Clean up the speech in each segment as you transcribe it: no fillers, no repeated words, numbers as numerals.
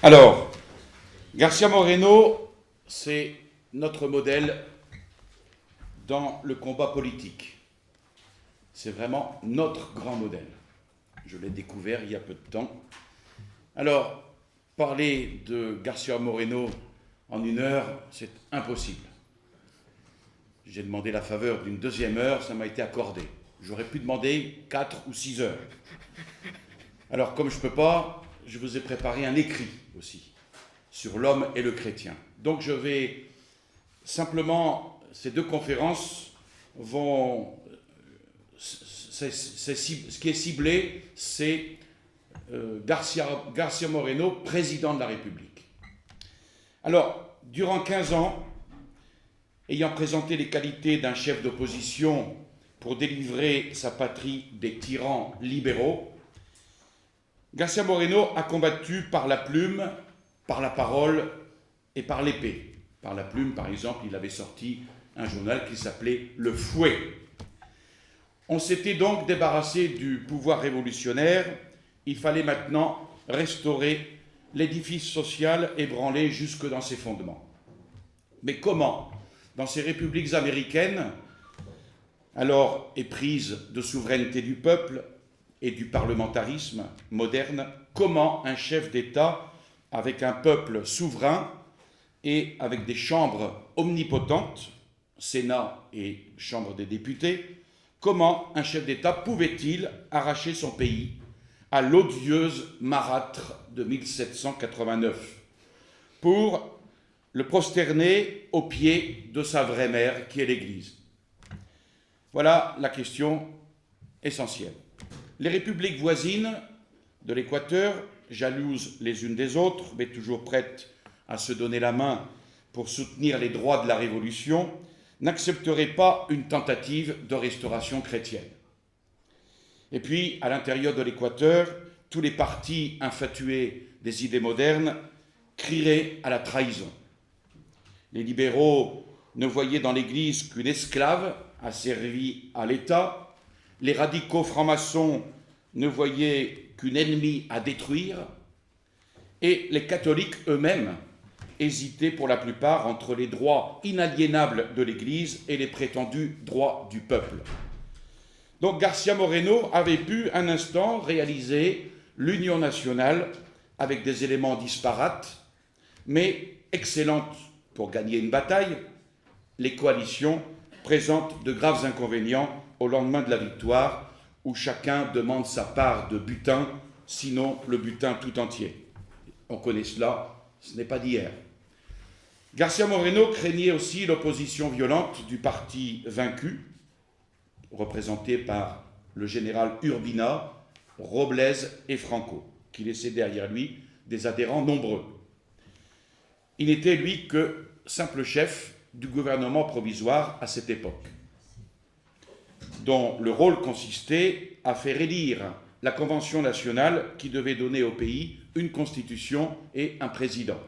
Alors, García Moreno, c'est notre modèle dans le combat politique. C'est vraiment notre grand modèle. Je l'ai découvert il y a peu de temps. Alors, parler de García Moreno en une heure, c'est impossible. J'ai demandé la faveur d'une deuxième heure, ça m'a été accordé. J'aurais pu demander 4 ou 6 heures. Alors, comme je ne peux pas, je vous ai préparé un écrit aussi sur l'homme et le chrétien. Donc, je vais simplement, ces deux conférences vont... ce qui est ciblé, c'est García Moreno, président de la République. Alors, durant 15 ans, ayant présenté les qualités d'un chef d'opposition pour délivrer sa patrie des tyrans libéraux, García Moreno a combattu par la plume, par la parole et par l'épée. Par la plume, par exemple, il avait sorti un journal qui s'appelait Le Fouet. On s'était donc débarrassé du pouvoir révolutionnaire. Il fallait maintenant restaurer l'édifice social ébranlé jusque dans ses fondements. Mais comment? Dans ces républiques américaines, alors éprises de souveraineté du peuple et du parlementarisme moderne, comment un chef d'État, avec un peuple souverain et avec des chambres omnipotentes, Sénat et Chambre des députés, comment un chef d'État pouvait-il arracher son pays à l'odieuse marâtre de 1789 pour le prosterner aux pieds de sa vraie mère, qui est l'Église? Voilà la question essentielle. Les républiques voisines de l'Équateur, jalouses les unes des autres, mais toujours prêtes à se donner la main pour soutenir les droits de la Révolution, n'accepteraient pas une tentative de restauration chrétienne. Et puis, à l'intérieur de l'Équateur, tous les partis infatués des idées modernes crieraient à la trahison. Les libéraux ne voyaient dans l'Église qu'une esclave asservie à l'État. Les radicaux francs-maçons ne voyaient qu'une ennemie à détruire. Et les catholiques eux-mêmes hésitaient pour la plupart entre les droits inaliénables de l'Église et les prétendus droits du peuple. Donc García Moreno avait pu un instant réaliser l'union nationale avec des éléments disparates, mais excellentes pour gagner une bataille. Les coalitions présentent de graves inconvénients au lendemain de la victoire, où chacun demande sa part de butin, sinon le butin tout entier. On connaît cela, ce n'est pas d'hier. García Moreno craignait aussi l'opposition violente du parti vaincu, représenté par le général Urbina, Robles et Franco, qui laissait derrière lui des adhérents nombreux. Il n'était, lui, que simple chef du gouvernement provisoire à cette époque, dont le rôle consistait à faire élire la Convention nationale qui devait donner au pays une constitution et un président.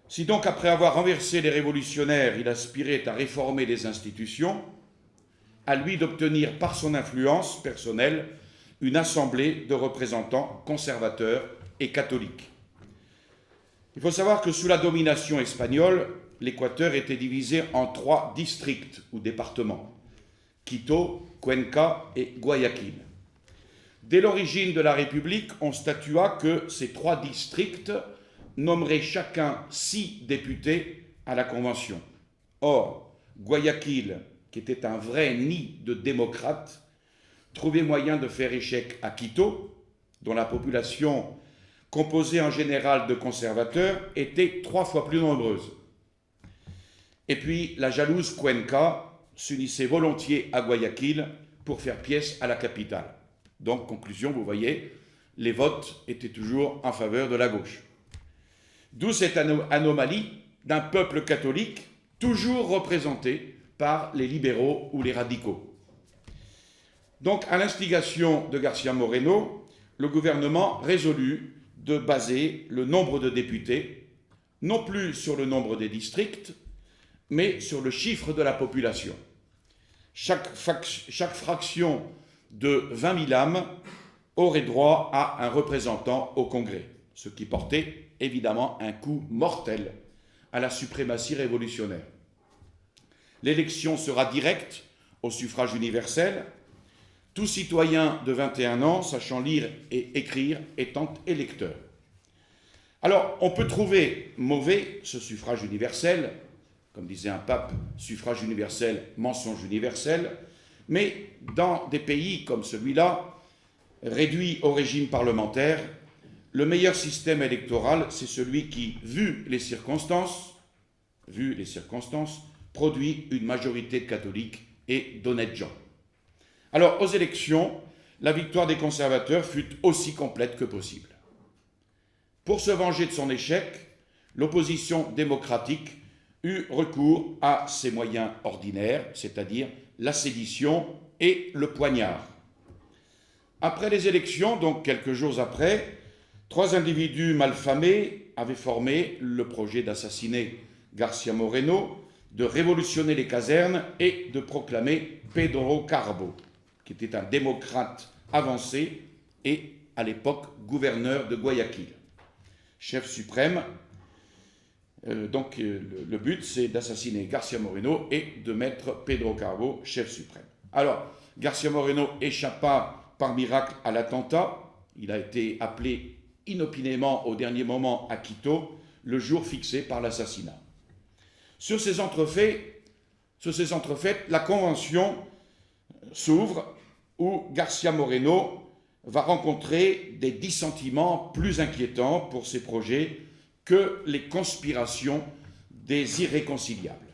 Si donc, après avoir renversé les révolutionnaires, il aspirait à réformer les institutions, à lui d'obtenir par son influence personnelle une assemblée de représentants conservateurs et catholiques. Il faut savoir que sous la domination espagnole, l'Équateur était divisé en 3 districts ou départements: Quito, Cuenca et Guayaquil. Dès l'origine de la République, on statua que ces 3 districts nommeraient chacun 6 députés à la Convention. Or, Guayaquil, qui était un vrai nid de démocrates, trouvait moyen de faire échec à Quito, dont la population, composée en général de conservateurs, était 3 fois plus nombreuse. Et puis, la jalouse Cuenca s'unissait volontiers à Guayaquil pour faire pièce à la capitale. Donc, conclusion, vous voyez, les votes étaient toujours en faveur de la gauche. D'où cette anomalie d'un peuple catholique toujours représenté par les libéraux ou les radicaux. Donc, à l'instigation de García Moreno, le gouvernement résolut de baser le nombre de députés, non plus sur le nombre des districts, mais sur le chiffre de la population. Chaque fraction de 20 000 âmes aurait droit à un représentant au Congrès. ce qui portait évidemment un coup mortel à la suprématie révolutionnaire. L'élection sera directe au suffrage universel, tout citoyen de 21 ans sachant lire et écrire étant électeur. Alors, on peut trouver mauvais ce suffrage universel, comme disait un pape, suffrage universel, mensonge universel, mais dans des pays comme celui-là, réduits au régime parlementaire, le meilleur système électoral, c'est celui qui, vu les circonstances, produit une majorité de catholiques et d'honnêtes gens. Alors, aux élections, la victoire des conservateurs fut aussi complète que possible. Pour se venger de son échec, l'opposition démocratique eut recours à ses moyens ordinaires, c'est-à-dire la sédition et le poignard. Après les élections, donc quelques jours après, 3 individus malfamés avaient formé le projet d'assassiner García Moreno, de révolutionner les casernes et de proclamer Pedro Carbo, qui était un démocrate avancé et, à l'époque, gouverneur de Guayaquil, chef suprême. Le but, c'est d'assassiner García Moreno et de mettre Pedro Carbo, chef suprême. Alors, García Moreno échappa par miracle à l'attentat. Il a été appelé inopinément au dernier moment à Quito, le jour fixé par l'assassinat. Sur ces entrefaits, la convention s'ouvre où García Moreno va rencontrer des dissentiments plus inquiétants pour ses projets que les conspirations des irréconciliables.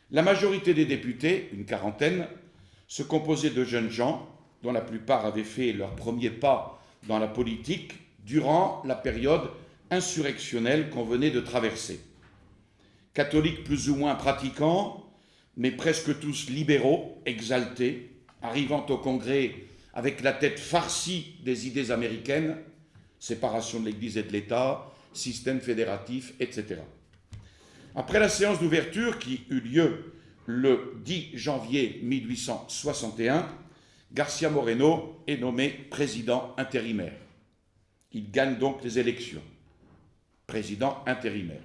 La majorité des députés, une quarantaine, se composait de jeunes gens dont la plupart avaient fait leur premier pas dans la politique durant la période insurrectionnelle qu'on venait de traverser. Catholiques plus ou moins pratiquants, mais presque tous libéraux, exaltés, arrivant au Congrès avec la tête farcie des idées américaines, séparation de l'Église et de l'État, système fédératif, etc. Après la séance d'ouverture qui eut lieu le 10 janvier 1861, García Moreno est nommé président intérimaire. Il gagne donc les élections. Président intérimaire.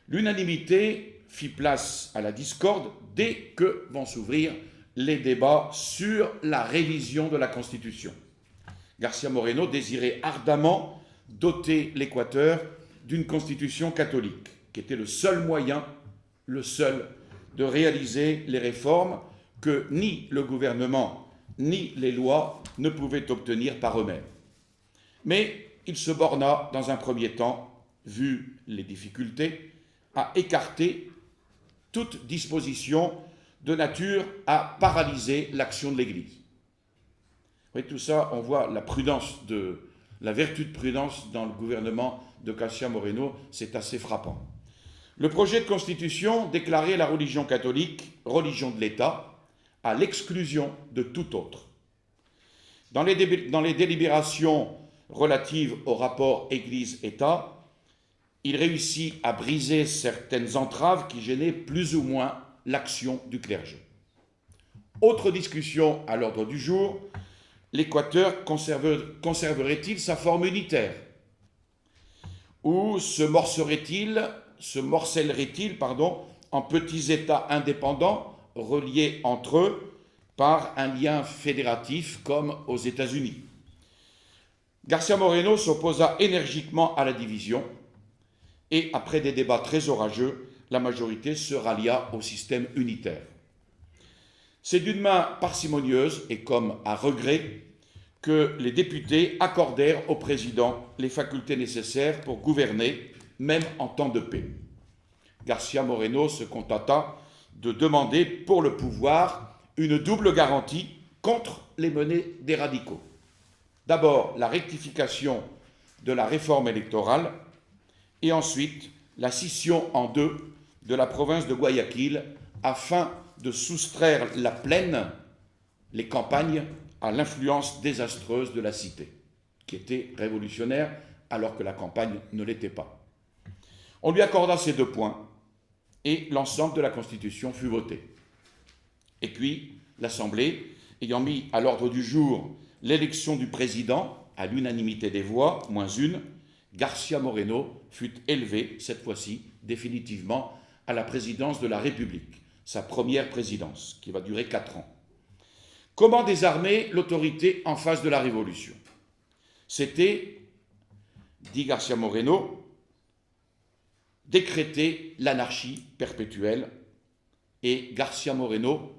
L'unanimité fit place à la discorde dès que vont s'ouvrir les débats sur la révision de la Constitution. García Moreno désirait ardemment doter l'Équateur d'une constitution catholique, qui était le seul moyen, de réaliser les réformes que ni le gouvernement ni les lois ne pouvaient obtenir par eux-mêmes. Mais il se borna, dans un premier temps, vu les difficultés, à écarter toute disposition de nature à paralyser l'action de l'Église. Oui, tout ça, on voit la vertu de prudence dans le gouvernement de García Moreno, c'est assez frappant. Le projet de constitution déclarait la religion catholique religion de l'État, à l'exclusion de tout autre. Dans les délibérations relatives au rapport Église-État, il réussit à briser certaines entraves qui gênaient plus ou moins l'action du clergé. Autre discussion à l'ordre du jour, l'Équateur conserverait-il sa forme unitaire? Ou se morcellerait-il en petits États indépendants reliés entre eux par un lien fédératif comme aux États-Unis? García Moreno s'opposa énergiquement à la division et, après des débats très orageux, la majorité se rallia au système unitaire. C'est d'une main parcimonieuse et comme à regret que les députés accordèrent au président les facultés nécessaires pour gouverner, même en temps de paix. García Moreno se contenta de demander pour le pouvoir une double garantie contre les menées des radicaux. D'abord, la rectification de la réforme électorale et ensuite la scission en deux de la province de Guayaquil afin de soustraire la plaine, les campagnes, à l'influence désastreuse de la cité, qui était révolutionnaire alors que la campagne ne l'était pas. On lui accorda ces 2 points et l'ensemble de la Constitution fut votée. Et puis, l'Assemblée, ayant mis à l'ordre du jour l'élection du président à l'unanimité des voix, moins une, García Moreno fut élevé, cette fois-ci, définitivement, à la présidence de la République, sa première présidence, qui va durer 4 ans. Comment désarmer l'autorité en face de la Révolution? C'était, dit García Moreno, décréter l'anarchie perpétuelle, et García Moreno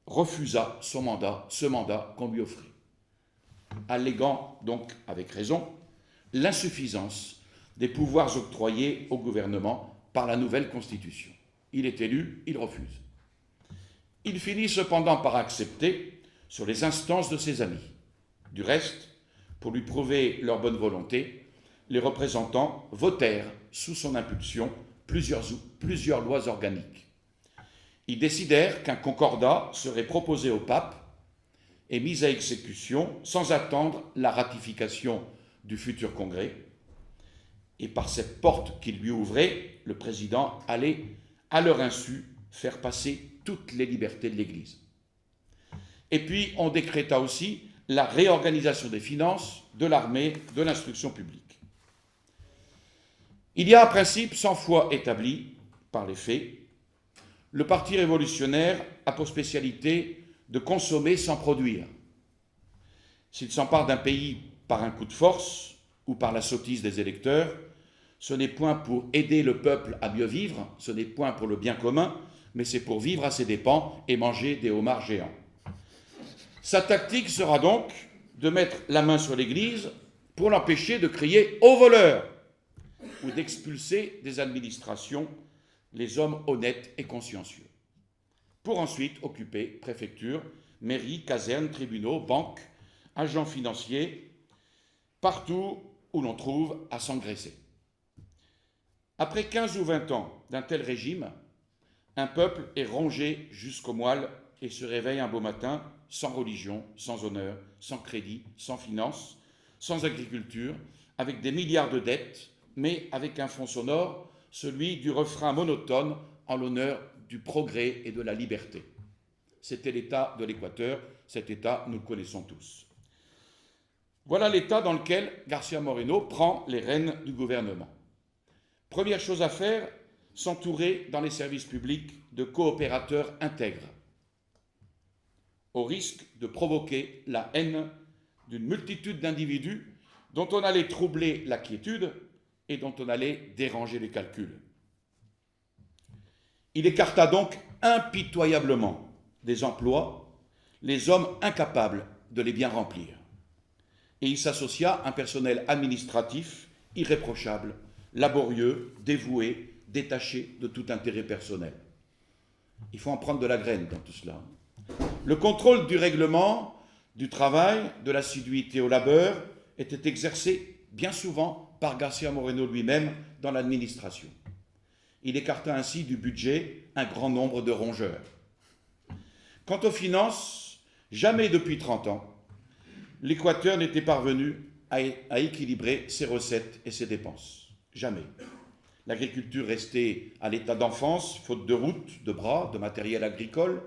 refusa ce mandat qu'on lui offrit, alléguant donc avec raison l'insuffisance des pouvoirs octroyés au gouvernement par la nouvelle Constitution. Il est élu, il refuse. Il finit cependant par accepter sur les instances de ses amis. Du reste, pour lui prouver leur bonne volonté, les représentants votèrent sous son impulsion plusieurs lois organiques. Ils décidèrent qu'un concordat serait proposé au pape et mis à exécution sans attendre la ratification du futur congrès. Et par cette porte qu'il lui ouvrait, le président allait, à leur insu, faire passer toutes les libertés de l'Église. Et puis, on décréta aussi la réorganisation des finances, de l'armée, de l'instruction publique. Il y a un principe 100 fois établi par les faits. Le parti révolutionnaire a pour spécialité de consommer sans produire. S'il s'empare d'un pays par un coup de force ou par la sottise des électeurs, ce n'est point pour aider le peuple à mieux vivre, ce n'est point pour le bien commun, mais c'est pour vivre à ses dépens et manger des homards géants. Sa tactique sera donc de mettre la main sur l'Église pour l'empêcher de crier « au voleur » ou d'expulser des administrations les hommes honnêtes et consciencieux, pour ensuite occuper préfecture, mairie, caserne, tribunaux, banques, agents financiers, partout où l'on trouve à s'engraisser. Après 15 ou 20 ans d'un tel régime, un peuple est rongé jusqu'au moelle et se réveille un beau matin sans religion, sans honneur, sans crédit, sans finance, sans agriculture, avec des milliards de dettes, mais avec un fond sonore, celui du refrain monotone en l'honneur du progrès et de la liberté. C'était l'état de l'Équateur, cet état nous le connaissons tous. Voilà l'état dans lequel García Moreno prend les rênes du gouvernement. Première chose à faire, s'entourer dans les services publics de coopérateurs intègres, au risque de provoquer la haine d'une multitude d'individus dont on allait troubler la quiétude et dont on allait déranger les calculs. Il écarta donc impitoyablement des emplois les hommes incapables de les bien remplir. Et il s'associa à un personnel administratif irréprochable, laborieux, dévoué, détaché de tout intérêt personnel. Il faut en prendre de la graine dans tout cela. Le contrôle du règlement, du travail, de l'assiduité au labeur était exercé bien souvent par García Moreno lui-même dans l'administration. Il écarta ainsi du budget un grand nombre de rongeurs. Quant aux finances, jamais depuis 30 ans, l'Équateur n'était parvenu à équilibrer ses recettes et ses dépenses. Jamais. L'agriculture restait à l'état d'enfance, faute de routes, de bras, de matériel agricole.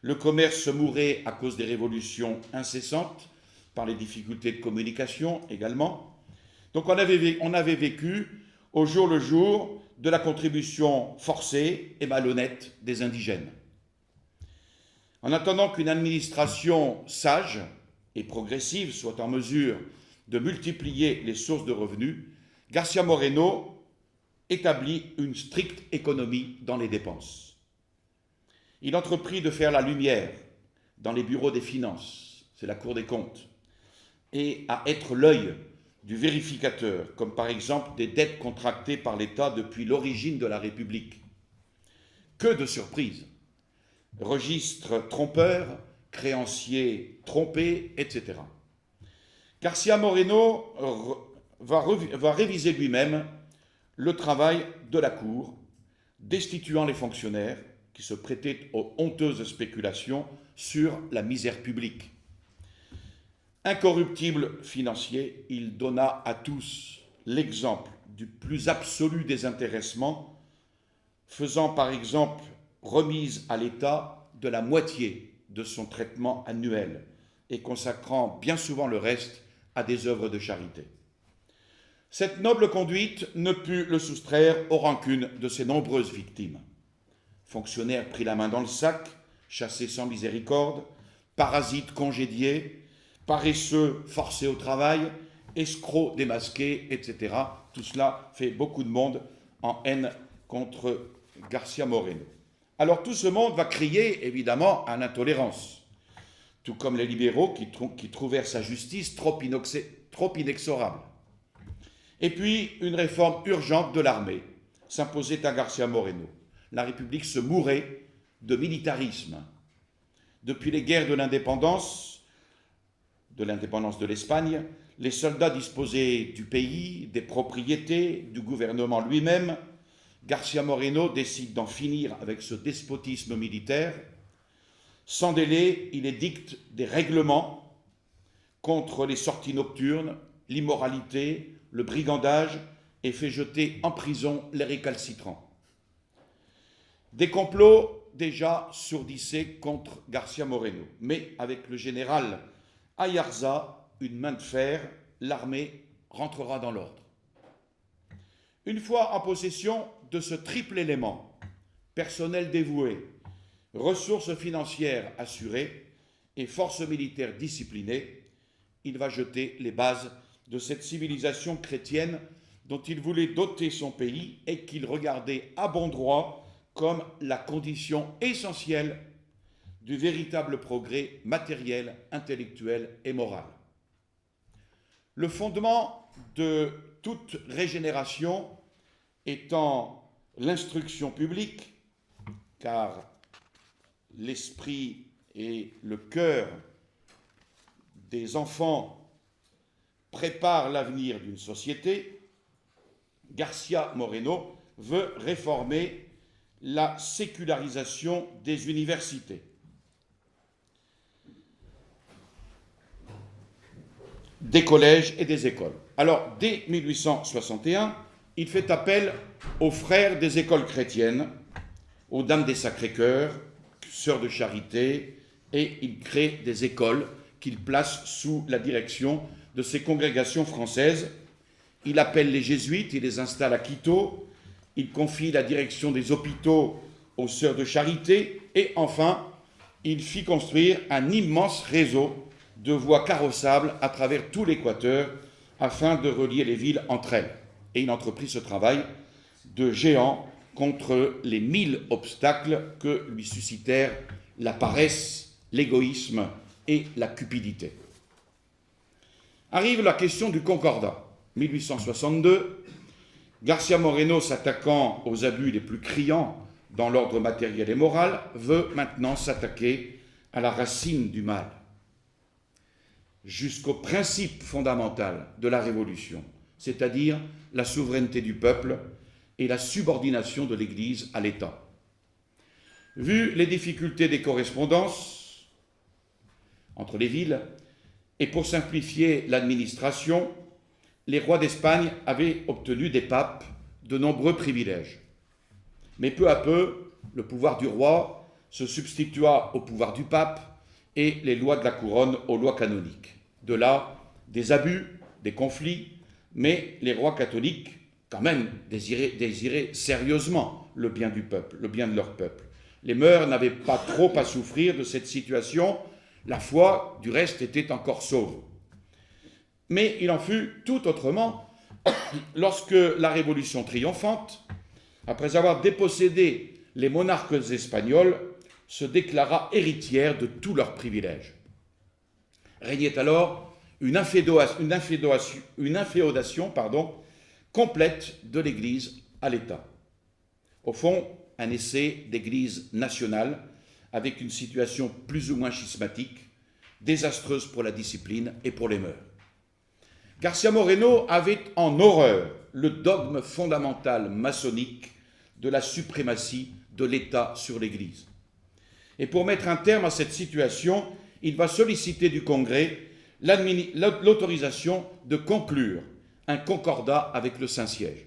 Le commerce se mourait à cause des révolutions incessantes, par les difficultés de communication également. Donc on avait vécu au jour le jour de la contribution forcée et malhonnête des indigènes. En attendant qu'une administration sage et progressive soit en mesure de multiplier les sources de revenus, García Moreno établit une stricte économie dans les dépenses. Il entreprit de faire la lumière dans les bureaux des finances, c'est la Cour des comptes, et à être l'œil du vérificateur, comme par exemple des dettes contractées par l'État depuis l'origine de la République. Que de surprises! Registres trompeurs, créanciers trompés, etc. García Moreno va réviser lui-même le travail de la Cour, destituant les fonctionnaires qui se prêtaient aux honteuses spéculations sur la misère publique. Incorruptible financier, il donna à tous l'exemple du plus absolu désintéressement, faisant par exemple remise à l'État de la moitié de son traitement annuel et consacrant bien souvent le reste à des œuvres de charité. Cette noble conduite ne put le soustraire aux rancunes de ses nombreuses victimes. Fonctionnaires pris la main dans le sac, chassés sans miséricorde, parasites congédiés, paresseux forcés au travail, escrocs démasqués, etc. Tout cela fait beaucoup de monde en haine contre García Moreno. Alors tout ce monde va crier évidemment à l'intolérance, tout comme les libéraux qui trouvèrent sa justice trop inexorable. Et puis une réforme urgente de l'armée s'imposait à García Moreno. La République se mourait de militarisme. Depuis les guerres de l'indépendance de l'Espagne, les soldats disposaient du pays, des propriétés, du gouvernement lui-même. García Moreno décide d'en finir avec ce despotisme militaire. Sans délai, il édicte des règlements contre les sorties nocturnes, l'immoralité, le brigandage et fait jeter en prison les récalcitrants. Des complots déjà sourdissaient contre García Moreno, mais avec le général Ayarza, une main de fer, l'armée rentrera dans l'ordre. Une fois en possession de ce triple élément, personnel dévoué, ressources financières assurées et forces militaires disciplinées, il va jeter les bases de cette civilisation chrétienne dont il voulait doter son pays et qu'il regardait à bon droit comme la condition essentielle du véritable progrès matériel, intellectuel et moral. Le fondement de toute régénération étant l'instruction publique, car l'esprit et le cœur des enfants préparent l'avenir d'une société, García Moreno veut réformer la sécularisation des universités. Des collèges et des écoles. Alors, dès 1861, il fait appel aux frères des écoles chrétiennes, aux dames des Sacré-Cœurs, sœurs de charité, et il crée des écoles qu'il place sous la direction de ces congrégations françaises. Il appelle les jésuites, il les installe à Quito, il confie la direction des hôpitaux aux sœurs de charité, et enfin, il fit construire un immense réseau de voies carrossables à travers tout l'Équateur afin de relier les villes entre elles. Et il entreprit ce travail de géant contre les 1000 obstacles que lui suscitèrent la paresse, l'égoïsme et la cupidité. Arrive la question du Concordat. 1862, García Moreno, s'attaquant aux abus les plus criants dans l'ordre matériel et moral, veut maintenant s'attaquer à la racine du mal, jusqu'au principe fondamental de la Révolution, c'est-à-dire la souveraineté du peuple et la subordination de l'Église à l'État. Vu les difficultés des correspondances entre les villes, et pour simplifier l'administration, les rois d'Espagne avaient obtenu des papes de nombreux privilèges. Mais peu à peu, le pouvoir du roi se substitua au pouvoir du pape et les lois de la couronne aux lois canoniques. De là, des abus, des conflits, mais les rois catholiques, quand même, désiraient sérieusement le bien du peuple, le bien de leur peuple. Les mœurs n'avaient pas trop à souffrir de cette situation, la foi, du reste, était encore sauve. Mais il en fut tout autrement lorsque la Révolution triomphante, après avoir dépossédé les monarques espagnols, se déclara héritière de tous leurs privilèges. Régnait alors une inféodation complète de l'Église à l'État. Au fond, un essai d'Église nationale avec une situation plus ou moins schismatique, désastreuse pour la discipline et pour les mœurs. García Moreno avait en horreur le dogme fondamental maçonnique de la suprématie de l'État sur l'Église. Et pour mettre un terme à cette situation, il va solliciter du Congrès l'autorisation de conclure un concordat avec le Saint-Siège.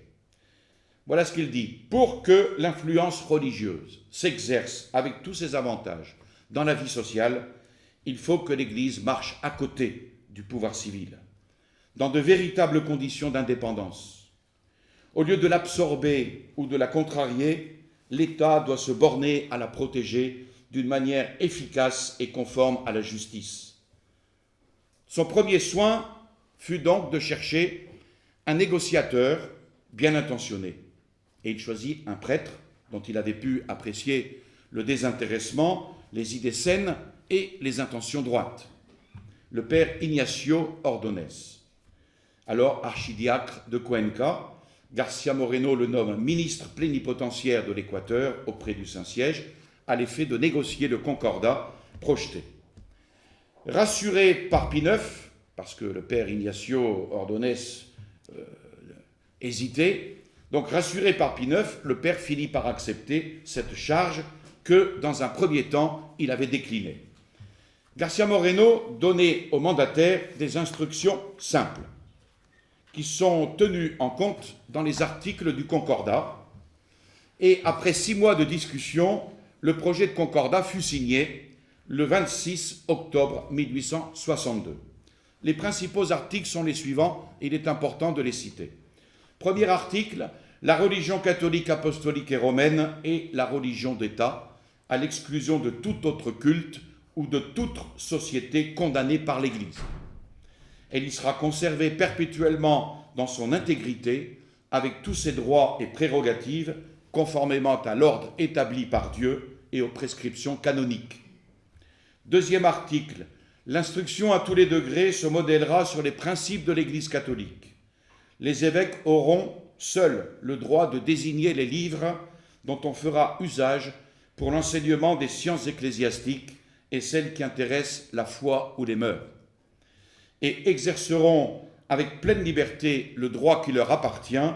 Voilà ce qu'il dit. Pour que l'influence religieuse s'exerce avec tous ses avantages dans la vie sociale, il faut que l'Église marche à côté du pouvoir civil. dans de véritables conditions d'indépendance. Au lieu de l'absorber ou de la contrarier, l'État doit se borner à la protéger d'une manière efficace et conforme à la justice. Son premier soin fut donc de chercher un négociateur bien intentionné. Et il choisit un prêtre dont il avait pu apprécier le désintéressement, les idées saines et les intentions droites, le père Ignacio Ordóñez. Alors archidiacre de Cuenca, García Moreno le nomme ministre plénipotentiaire de l'Équateur auprès du Saint-Siège, à l'effet de négocier le concordat projeté. Rassuré par Pie IX, parce que le père Ignacio Ordóñez hésitait, donc rassuré par Pie IX, le père finit par accepter cette charge que, dans un premier temps, il avait déclinée. García Moreno donnait au mandataire des instructions simples, qui sont tenues en compte dans les articles du Concordat, et après 6 mois de discussion, le projet de Concordat fut signé le 26 octobre 1862. Les principaux articles sont les suivants, il est important de les citer. Premier article, la religion catholique, apostolique et romaine est la religion d'État, à l'exclusion de tout autre culte ou de toute société condamnée par l'Église. Elle y sera conservée perpétuellement dans son intégrité, avec tous ses droits et prérogatives, conformément à l'ordre établi par Dieu et aux prescriptions canoniques. Deuxième article, l'instruction à tous les degrés se modèlera sur les principes de l'Église catholique. Les évêques auront seuls le droit de désigner les livres dont on fera usage pour l'enseignement des sciences ecclésiastiques et celles qui intéressent la foi ou les mœurs, et exerceront avec pleine liberté le droit qui leur appartient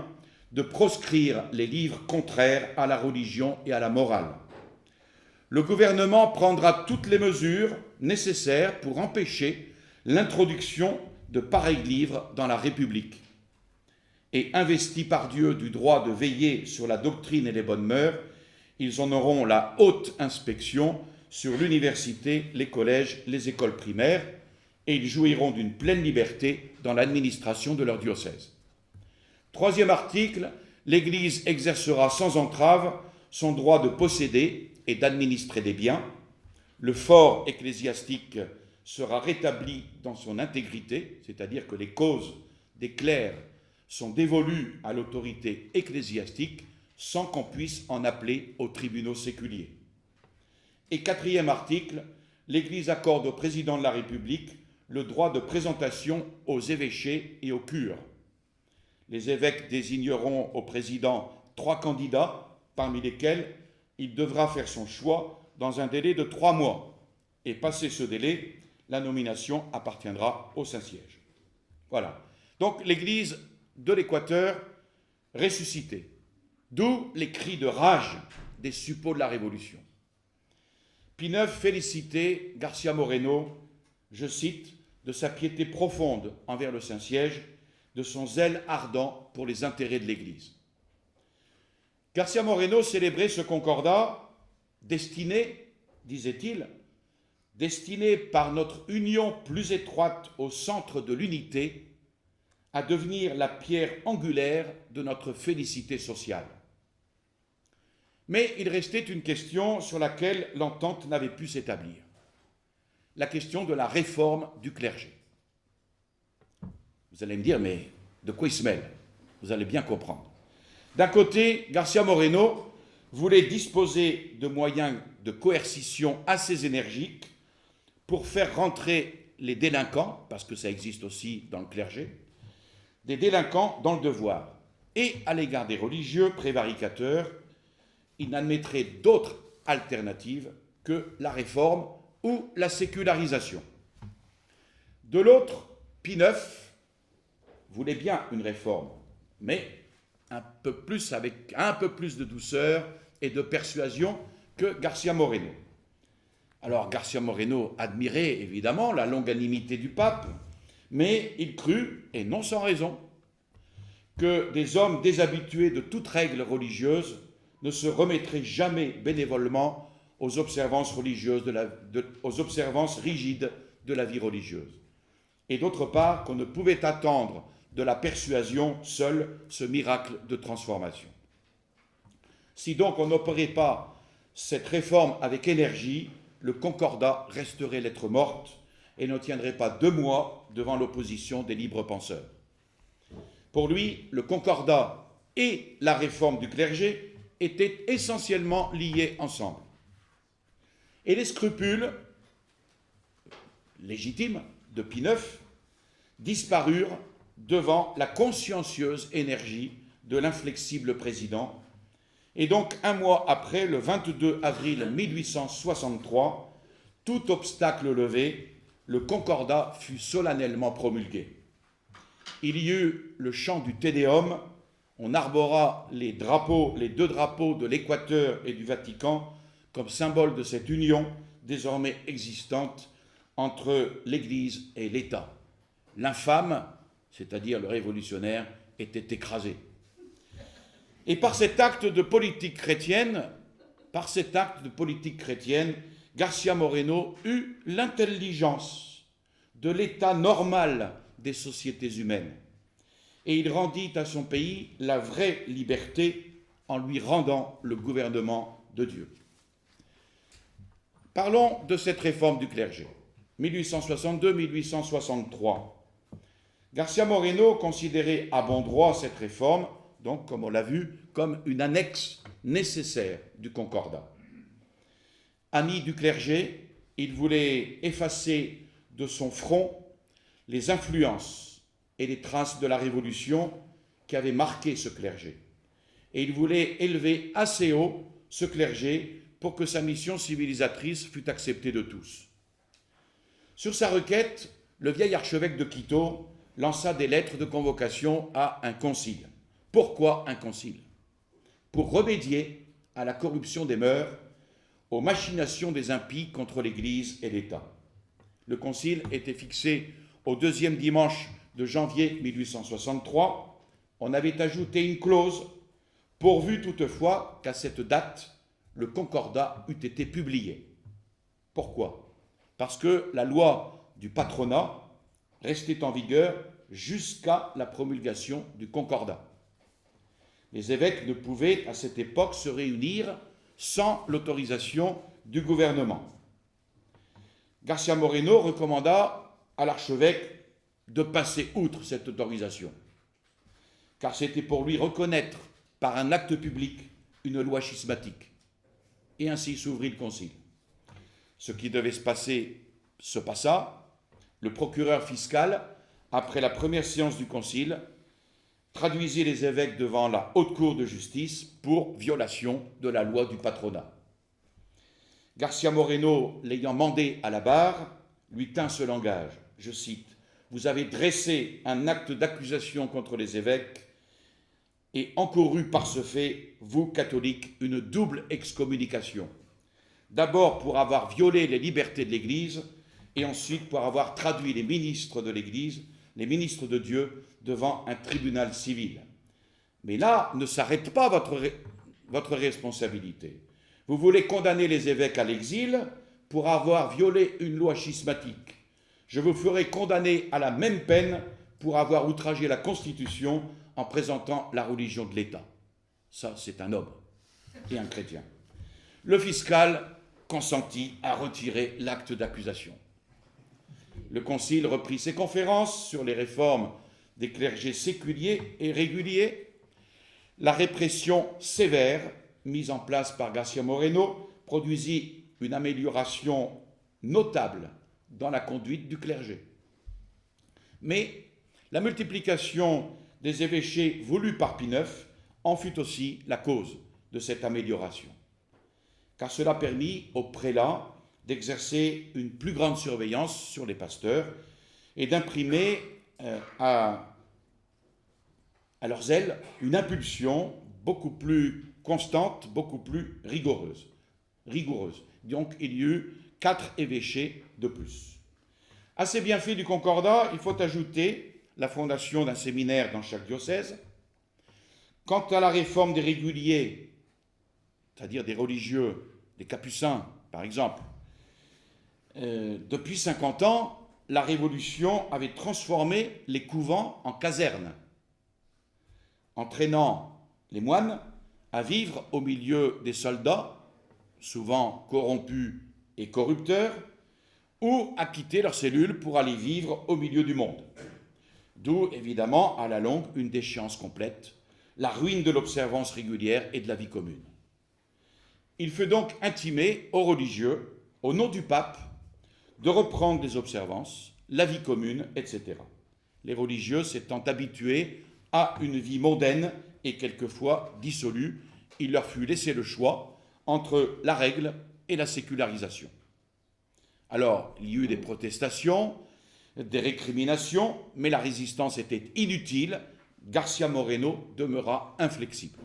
de proscrire les livres contraires à la religion et à la morale. Le gouvernement prendra toutes les mesures nécessaires pour empêcher l'introduction de pareils livres dans la République. Et investis par Dieu du droit de veiller sur la doctrine et les bonnes mœurs, ils en auront la haute inspection sur l'université, les collèges, les écoles primaires, et ils jouiront d'une pleine liberté dans l'administration de leur diocèse. Troisième article, l'Église exercera sans entrave son droit de posséder et d'administrer des biens. Le fort ecclésiastique sera rétabli dans son intégrité, c'est-à-dire que les causes des clercs sont dévolues à l'autorité ecclésiastique sans qu'on puisse en appeler aux tribunaux séculiers. Et quatrième article, l'Église accorde au président de la République le droit de présentation aux évêchés et aux cures. Les évêques désigneront au président 3 candidats, parmi lesquels il devra faire son choix dans un délai de 3 mois. Et passé ce délai, la nomination appartiendra au Saint-Siège. Voilà. Donc l'Église de l'Équateur ressuscitée. D'où les cris de rage des suppôts de la Révolution. Pie IX félicitait García Moreno, je cite, de sa piété profonde envers le Saint-Siège, de son zèle ardent pour les intérêts de l'Église. García Moreno célébrait ce concordat destiné, disait-il, destiné par notre union plus étroite au centre de l'unité, à devenir la pierre angulaire de notre félicité sociale. Mais il restait une question sur laquelle l'entente n'avait pu s'établir. La question de la réforme du clergé. Vous allez me dire, mais de quoi il se mêle? Vous allez bien comprendre. D'un côté, García Moreno voulait disposer de moyens de coercition assez énergiques pour faire rentrer les délinquants, parce que ça existe aussi dans le clergé, des délinquants dans le devoir. Et à l'égard des religieux prévaricateurs, il n'admettrait d'autres alternatives que la réforme ou la sécularisation. De l'autre, Pie IX voulait bien une réforme, mais avec un peu plus de douceur et de persuasion que García Moreno. Alors García Moreno admirait évidemment la longanimité du pape, mais il crut, et non sans raison, que des hommes déshabitués de toute règle religieuse ne se remettraient jamais bénévolement aux observances rigides de la vie religieuse. et d'autre part qu'on ne pouvait attendre de la persuasion seul ce miracle de transformation. Si donc on n'opérait pas cette réforme avec énergie, le Concordat resterait lettre morte et ne tiendrait pas 2 mois devant l'opposition des libres penseurs. Pour lui, le Concordat et la réforme du clergé étaient essentiellement liés ensemble. Et les scrupules légitimes de Pie IX disparurent devant la consciencieuse énergie de l'inflexible président. Et donc, 1 mois après, le 22 avril 1863, tout obstacle levé, le Concordat fut solennellement promulgué. Il y eut le chant du Te Deum, on arbora les 2 drapeaux de l'Équateur et du Vatican comme symbole de cette union désormais existante entre l'Église et l'État. L'infâme, c'est-à-dire le révolutionnaire, était écrasé. Et par cet acte de politique chrétienne, García Moreno eut l'intelligence de l'état normal des sociétés humaines. Et il rendit à son pays la vraie liberté en lui rendant le gouvernement de Dieu. Parlons de cette réforme du clergé. 1862-1863. García Moreno considérait à bon droit cette réforme, donc, comme on l'a vu, comme une annexe nécessaire du Concordat. Ami du clergé, il voulait effacer de son front les influences et les traces de la Révolution qui avaient marqué ce clergé. Et il voulait élever assez haut ce clergé pour que sa mission civilisatrice fût acceptée de tous. Sur sa requête, le vieil archevêque de Quito lança des lettres de convocation à un concile. Pourquoi un concile? Pour remédier à la corruption des mœurs, aux machinations des impies contre l'Église et l'État. Le concile était fixé au 2e dimanche de janvier 1863. On avait ajouté une clause, pourvu toutefois qu'à cette date, le Concordat eût été publié. Pourquoi? Parce que la loi du patronat restait en vigueur jusqu'à la promulgation du Concordat. Les évêques ne pouvaient à cette époque se réunir sans l'autorisation du gouvernement. García Moreno recommanda à l'archevêque de passer outre cette autorisation, car c'était pour lui reconnaître par un acte public une loi schismatique. Et ainsi s'ouvrit le concile. Ce qui devait se passer se passa. Le procureur fiscal, après la première séance du concile, traduisit les évêques devant la haute cour de justice pour violation de la loi du patronat. García Moreno, l'ayant mandé à la barre, lui tint ce langage, je cite, « Vous avez dressé un acte d'accusation contre les évêques et encouru par ce fait, vous, catholiques, une double excommunication. D'abord pour avoir violé les libertés de l'Église et ensuite pour avoir traduit les ministres de l'Église, les ministres de Dieu, devant un tribunal civil. Mais là ne s'arrête pas votre responsabilité. Vous voulez condamner les évêques à l'exil pour avoir violé une loi schismatique. Je vous ferai condamner à la même peine pour avoir outragé la Constitution en présentant la religion de l'État. Ça, c'est un homme et un chrétien. Le fiscal consentit à retirer l'acte d'accusation. Le concile reprit ses conférences sur les réformes des clergés séculiers et réguliers. La répression sévère mise en place par García Moreno produisit une amélioration notable dans la conduite du clergé. Mais la multiplication des évêchés voulus par Pie IX en fut aussi la cause de cette amélioration, car cela permit aux prélats d'exercer une plus grande surveillance sur les pasteurs et d'imprimer à leurs ailes une impulsion beaucoup plus constante, beaucoup plus rigoureuse. Donc il y eut 4 évêchés de plus. À ces bienfaits du Concordat, il faut ajouter la fondation d'un séminaire dans chaque diocèse. Quant à la réforme des réguliers, c'est-à-dire des religieux, des capucins par exemple, depuis 50 ans, la Révolution avait transformé les couvents en casernes, entraînant les moines à vivre au milieu des soldats, souvent corrompus et corrupteurs, ou à quitter leurs cellules pour aller vivre au milieu du monde. D'où, évidemment, à la longue, une déchéance complète, la ruine de l'observance régulière et de la vie commune. Il fut donc intimé aux religieux, au nom du pape, de reprendre les observances, la vie commune, etc. Les religieux s'étant habitués à une vie mondaine et quelquefois dissolue, il leur fut laissé le choix entre la règle et la sécularisation. Alors, il y eut des protestations, des récriminations, mais la résistance était inutile. García Moreno demeura inflexible.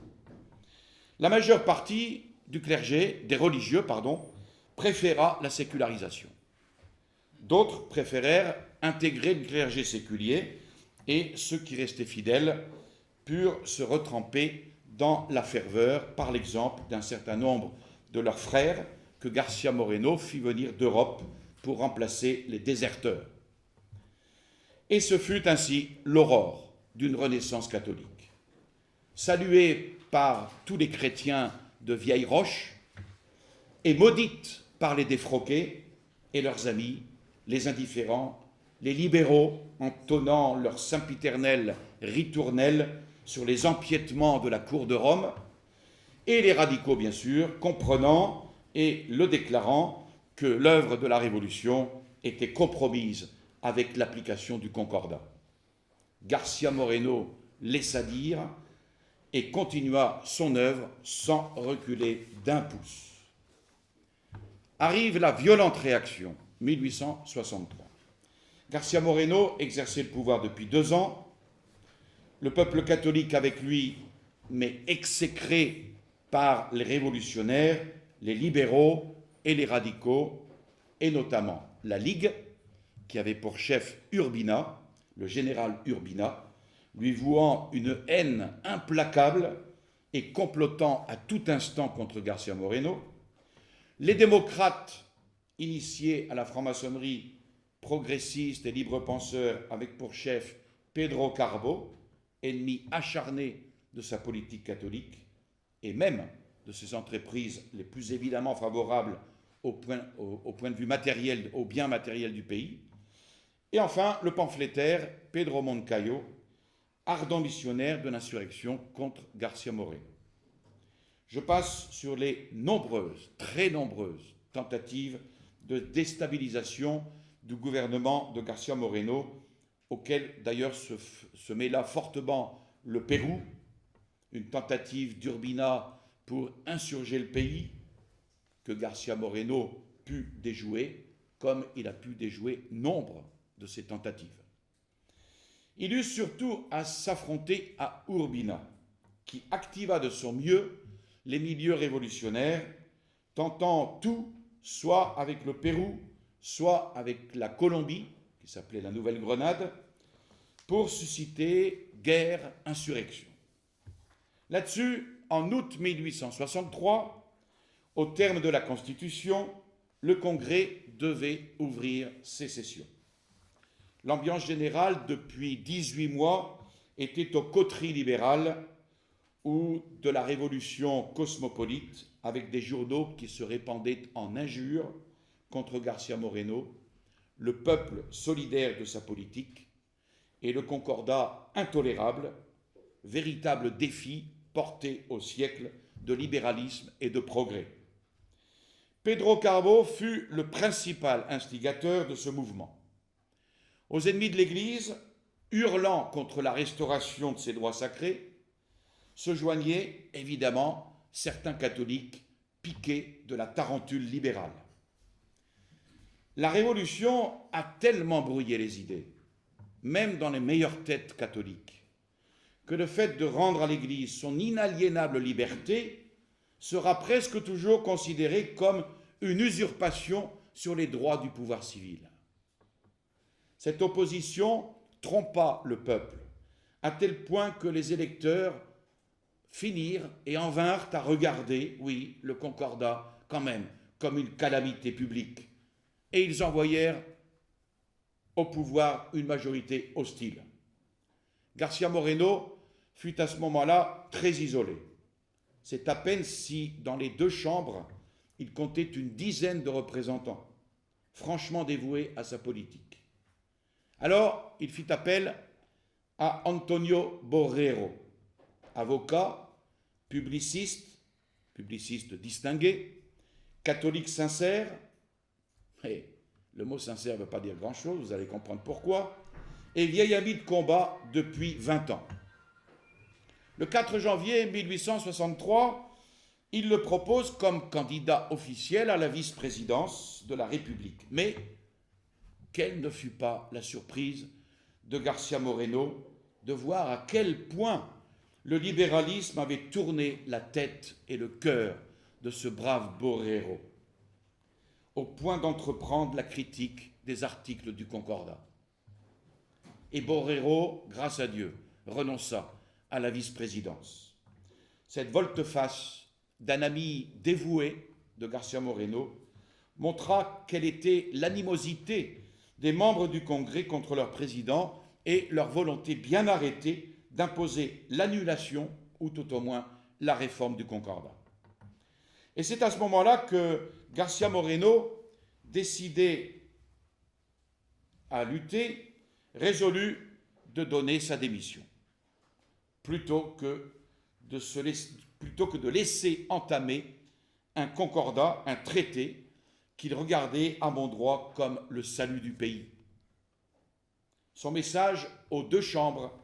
La majeure partie du clergé, des religieux, préféra la sécularisation. D'autres préférèrent intégrer le clergé séculier et ceux qui restaient fidèles purent se retremper dans la ferveur par l'exemple d'un certain nombre de leurs frères que García Moreno fit venir d'Europe pour remplacer les déserteurs. Et ce fut ainsi l'aurore d'une renaissance catholique. Saluée par tous les chrétiens de vieille roche et maudite par les défroqués et leurs amis, les indifférents, les libéraux entonnant leur sempiternelle ritournelle sur les empiétements de la cour de Rome, et les radicaux, bien sûr, comprenant et le déclarant que l'œuvre de la Révolution était compromise avec l'application du Concordat. García Moreno laissa dire et continua son œuvre sans reculer d'un pouce. Arrive la violente réaction, 1863. García Moreno exerçait le pouvoir depuis 2 ans, le peuple catholique avec lui, mais exécré par les révolutionnaires, les libéraux et les radicaux, et notamment la Ligue, qui avait pour chef Urbina, le général Urbina, lui vouant une haine implacable et complotant à tout instant contre García Moreno, les démocrates initiés à la franc-maçonnerie progressiste et libre-penseur avec pour chef Pedro Carbo, ennemi acharné de sa politique catholique et même de ses entreprises les plus évidemment favorables au point de vue matériel, au bien matériel du pays. Et enfin, le pamphlétaire Pedro Moncayo, ardent missionnaire de l'insurrection contre García Moreno. Je passe sur les nombreuses, très nombreuses tentatives de déstabilisation du gouvernement de García Moreno, auquel d'ailleurs se mêla fortement le Pérou, une tentative d'Urbina pour insurger le pays, que García Moreno put déjouer, comme il a pu déjouer nombre de ces tentatives. Il eut surtout à s'affronter à Urbina, qui activa de son mieux les milieux révolutionnaires, tentant tout, soit avec le Pérou, soit avec la Colombie, qui s'appelait la Nouvelle-Grenade, pour susciter guerre, insurrection. Là-dessus, en août 1863, au terme de la Constitution, le Congrès devait ouvrir ses sessions. L'ambiance générale, depuis 18 mois, était aux coteries libérales ou de la révolution cosmopolite, avec des journaux qui se répandaient en injures contre García Moreno, le peuple solidaire de sa politique et le concordat intolérable, véritable défi porté au siècle de libéralisme et de progrès. Pedro Carbo fut le principal instigateur de ce mouvement. Aux ennemis de l'Église, hurlant contre la restauration de ses droits sacrés, se joignaient évidemment certains catholiques piqués de la tarentule libérale. La Révolution a tellement brouillé les idées, même dans les meilleures têtes catholiques, que le fait de rendre à l'Église son inaliénable liberté sera presque toujours considéré comme une usurpation sur les droits du pouvoir civil. Cette opposition trompa le peuple, à tel point que les électeurs finirent et en vinrent à regarder, oui, le Concordat, quand même, comme une calamité publique. Et ils envoyèrent au pouvoir une majorité hostile. García Moreno fut à ce moment-là très isolé. C'est à peine si, dans les deux chambres, il comptait une dizaine de représentants, franchement dévoués à sa politique. Alors, il fit appel à Antonio Borrero, avocat, publiciste distingué, catholique sincère, et le mot sincère ne veut pas dire grand-chose, vous allez comprendre pourquoi, et vieil ami de combat depuis 20 ans. Le 4 janvier 1863, il le propose comme candidat officiel à la vice-présidence de la République. Mais quelle ne fut pas la surprise de García Moreno de voir à quel point le libéralisme avait tourné la tête et le cœur de ce brave Borrero, au point d'entreprendre la critique des articles du Concordat. Et Borrero, grâce à Dieu, renonça à la vice-présidence. Cette volte-face d'un ami dévoué de García Moreno montra quelle était l'animosité des membres du Congrès contre leur président et leur volonté bien arrêtée d'imposer l'annulation ou tout au moins la réforme du Concordat. Et c'est à ce moment-là que García Moreno, décidé à lutter, résolut de donner sa démission, plutôt que de laisser entamer un concordat, un traité qu'il regardait à bon droit comme le salut du pays. Son message aux deux chambres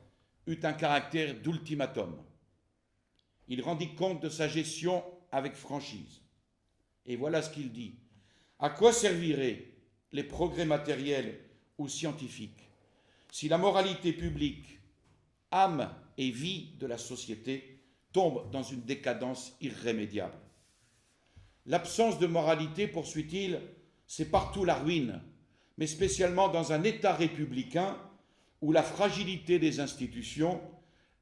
eut un caractère d'ultimatum. Il rendit compte de sa gestion avec franchise. Et voilà ce qu'il dit. À quoi serviraient les progrès matériels ou scientifiques si la moralité publique, âme et vie de la société, tombe dans une décadence irrémédiable? L'absence de moralité, poursuit-il, c'est partout la ruine, mais spécialement dans un État républicain où la fragilité des institutions,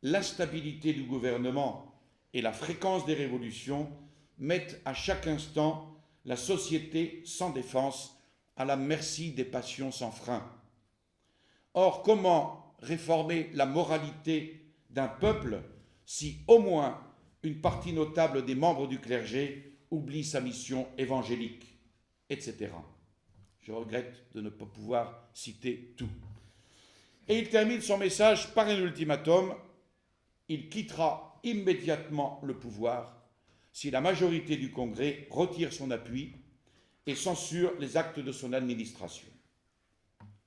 l'instabilité du gouvernement et la fréquence des révolutions mettent à chaque instant la société sans défense à la merci des passions sans frein. Or, comment réformer la moralité d'un peuple si au moins une partie notable des membres du clergé oublie sa mission évangélique, etc. Je regrette de ne pas pouvoir citer tout. Et il termine son message par un ultimatum. Il quittera immédiatement le pouvoir si la majorité du Congrès retire son appui et censure les actes de son administration.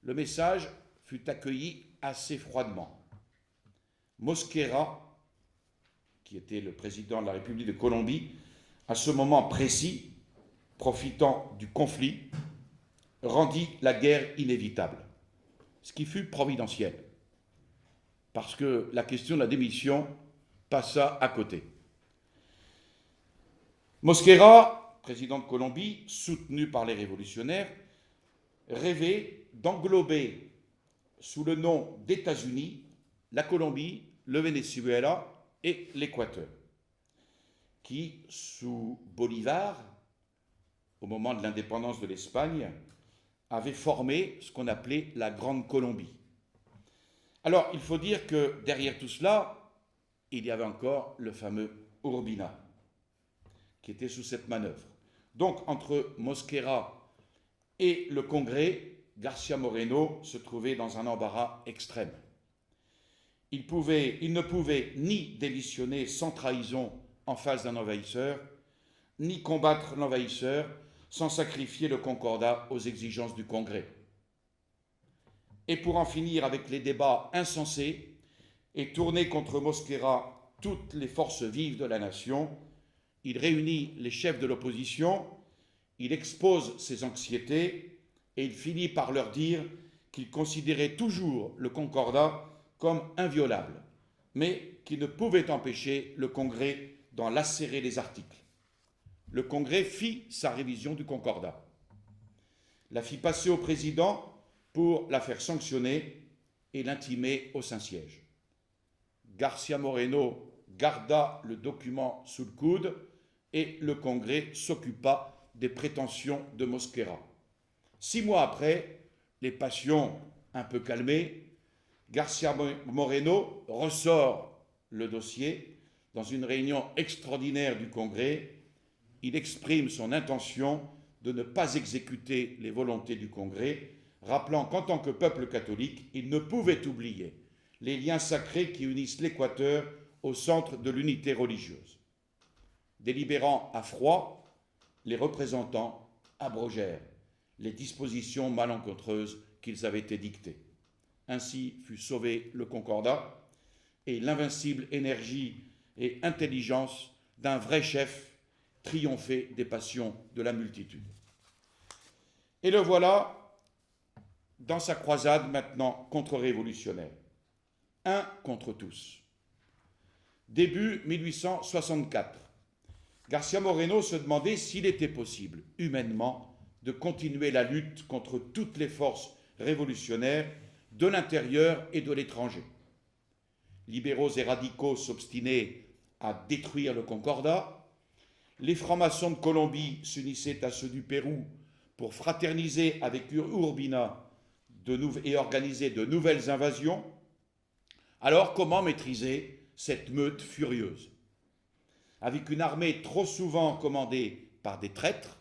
Le message fut accueilli assez froidement. Mosquera, qui était le président de la République de Colombie, à ce moment précis, profitant du conflit, rendit la guerre inévitable, ce qui fut providentiel, parce que la question de la démission passa à côté. Mosquera, président de Colombie, soutenu par les révolutionnaires, rêvait d'englober sous le nom d'États-Unis la Colombie, le Venezuela et l'Équateur, qui, sous Bolivar, au moment de l'indépendance de l'Espagne, avait formé ce qu'on appelait la Grande Colombie. Alors, il faut dire que derrière tout cela, il y avait encore le fameux Urbina, qui était sous cette manœuvre. Donc, entre Mosquera et le Congrès, García Moreno se trouvait dans un embarras extrême. Il ne pouvait ni démissionner sans trahison en face d'un envahisseur, ni combattre l'envahisseur sans sacrifier le Concordat aux exigences du Congrès. Et pour en finir avec les débats insensés et tourner contre Mosquera toutes les forces vives de la nation, il réunit les chefs de l'opposition, il expose ses anxiétés et il finit par leur dire qu'il considérait toujours le Concordat comme inviolable, mais qu'il ne pouvait empêcher le Congrès d'en lacérer les articles. Le Congrès fit sa révision du Concordat, la fit passer au président pour la faire sanctionner et l'intimer au Saint-Siège. García Moreno garda le document sous le coude et le Congrès s'occupa des prétentions de Mosquera. 6 mois après, les passions un peu calmées, García Moreno ressort le dossier. Dans une réunion extraordinaire du Congrès, il exprime son intention de ne pas exécuter les volontés du Congrès, rappelant qu'en tant que peuple catholique, il ne pouvait oublier les liens sacrés qui unissent l'Équateur au centre de l'unité religieuse. Délibérant à froid, les représentants abrogèrent les dispositions malencontreuses qu'ils avaient édictées. Ainsi fut sauvé le Concordat et l'invincible énergie et intelligence d'un vrai chef triomphait des passions de la multitude. Et le voilà dans sa croisade maintenant contre-révolutionnaire. Un contre tous. Début 1864, García Moreno se demandait s'il était possible, humainement, de continuer la lutte contre toutes les forces révolutionnaires de l'intérieur et de l'étranger. Libéraux et radicaux s'obstinaient à détruire le Concordat. Les francs-maçons de Colombie s'unissaient à ceux du Pérou pour fraterniser avec Urbina et organiser de nouvelles invasions. Alors, comment maîtriser cette meute furieuse? Avec une armée trop souvent commandée par des traîtres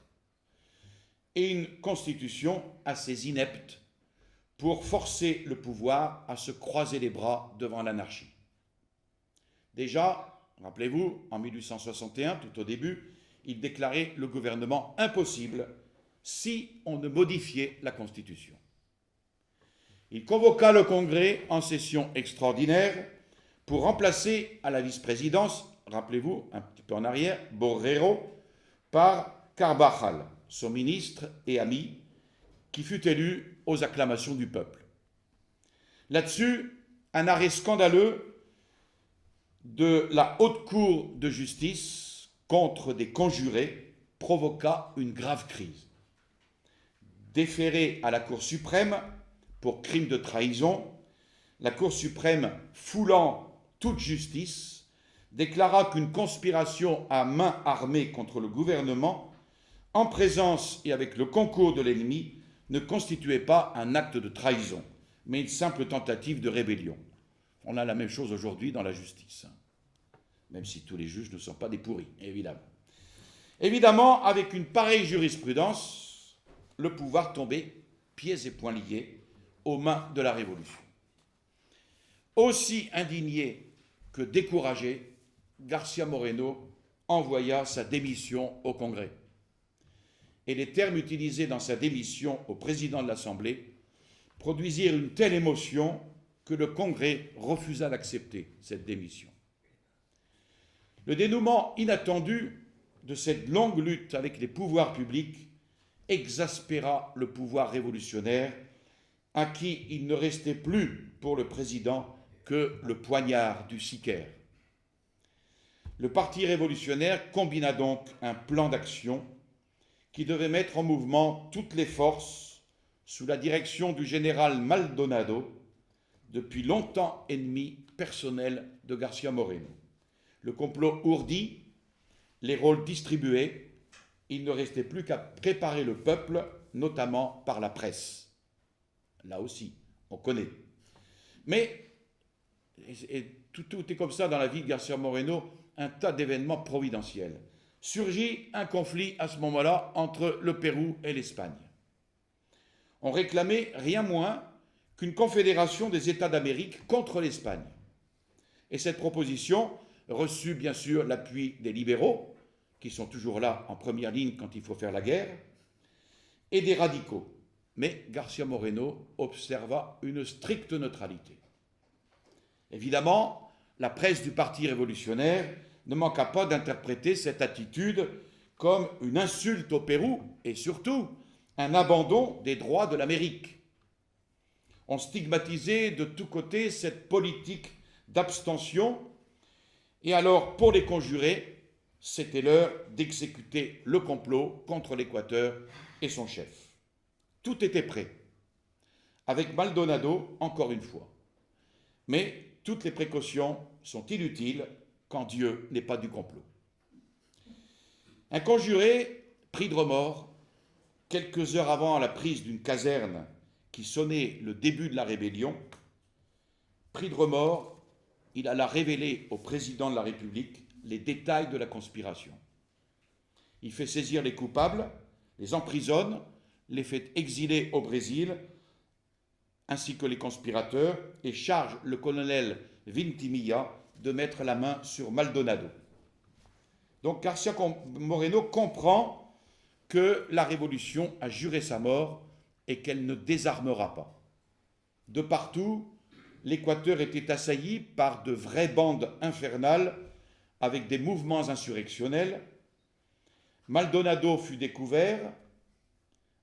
et une constitution assez inepte pour forcer le pouvoir à se croiser les bras devant l'anarchie. Déjà, rappelez-vous, en 1861, tout au début, il déclarait le gouvernement impossible si on ne modifiait la Constitution. Il convoqua le Congrès en session extraordinaire pour remplacer à la vice-présidence, rappelez-vous, un petit peu en arrière, Borrero, par Carvajal, son ministre et ami, qui fut élu aux acclamations du peuple. Là-dessus, un arrêt scandaleux de la Haute Cour de justice contre des conjurés provoqua une grave crise. Déféré à la Cour suprême pour crime de trahison, la Cour suprême, foulant toute justice, déclara qu'une conspiration à main armée contre le gouvernement, en présence et avec le concours de l'ennemi, ne constituait pas un acte de trahison, mais une simple tentative de rébellion. On a la même chose aujourd'hui dans la justice, même si tous les juges ne sont pas des pourris, évidemment. Évidemment, avec une pareille jurisprudence, le pouvoir tombait pieds et poings liés aux mains de la Révolution. Aussi indigné que découragé, García Moreno envoya sa démission au Congrès. Et les termes utilisés dans sa démission au président de l'Assemblée produisirent une telle émotion que le Congrès refusa d'accepter cette démission. Le dénouement inattendu de cette longue lutte avec les pouvoirs publics exaspéra le pouvoir révolutionnaire, à qui il ne restait plus pour le président que le poignard du sicaire. Le Parti révolutionnaire combina donc un plan d'action qui devait mettre en mouvement toutes les forces sous la direction du général Maldonado, depuis longtemps ennemi personnel de García Moreno. Le complot ourdi, les rôles distribués, il ne restait plus qu'à préparer le peuple, notamment par la presse. Là aussi, on connaît. Mais tout est comme ça dans la vie de García Moreno, un tas d'événements providentiels. Surgit un conflit à ce moment-là entre le Pérou et l'Espagne. On réclamait rien moins qu'une confédération des États d'Amérique contre l'Espagne. Et cette proposition reçut bien sûr l'appui des libéraux, qui sont toujours là en première ligne quand il faut faire la guerre, et des radicaux. Mais García Moreno observa une stricte neutralité. Évidemment, la presse du Parti révolutionnaire ne manqua pas d'interpréter cette attitude comme une insulte au Pérou et surtout un abandon des droits de l'Amérique. On stigmatisait de tous côtés cette politique d'abstention et alors, pour les conjurés, c'était l'heure d'exécuter le complot contre l'Équateur et son chef. Tout était prêt, avec Maldonado encore une fois. Mais toutes les précautions sont inutiles quand Dieu n'est pas du complot. Un conjuré, pris de remords, quelques heures avant la prise d'une caserne qui sonnait le début de la rébellion, pris de remords, il alla révéler au président de la République les détails de la conspiration. Il fait saisir les coupables, les emprisonne, les fait exiler au Brésil, ainsi que les conspirateurs, et charge le colonel Vintimilla de mettre la main sur Maldonado. Donc García Moreno comprend que la révolution a juré sa mort et qu'elle ne désarmera pas. De partout, l'Équateur était assailli par de vraies bandes infernales avec des mouvements insurrectionnels. Maldonado fut découvert,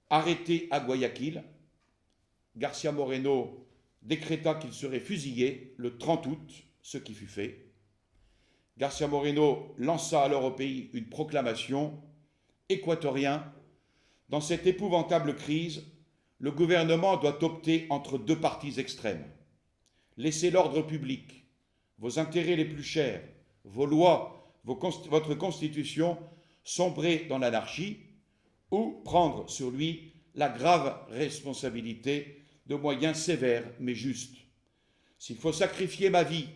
arrêté à Guayaquil. García Moreno décréta qu'il serait fusillé le 30 août, ce qui fut fait. García Moreno lança alors au pays une proclamation: Équatoriens, dans cette épouvantable crise, le gouvernement doit opter entre deux partis extrêmes. Laissez l'ordre public, vos intérêts les plus chers, vos lois, votre constitution sombrer dans l'anarchie, ou prendre sur lui la grave responsabilité de moyens sévères mais justes. S'il faut sacrifier ma vie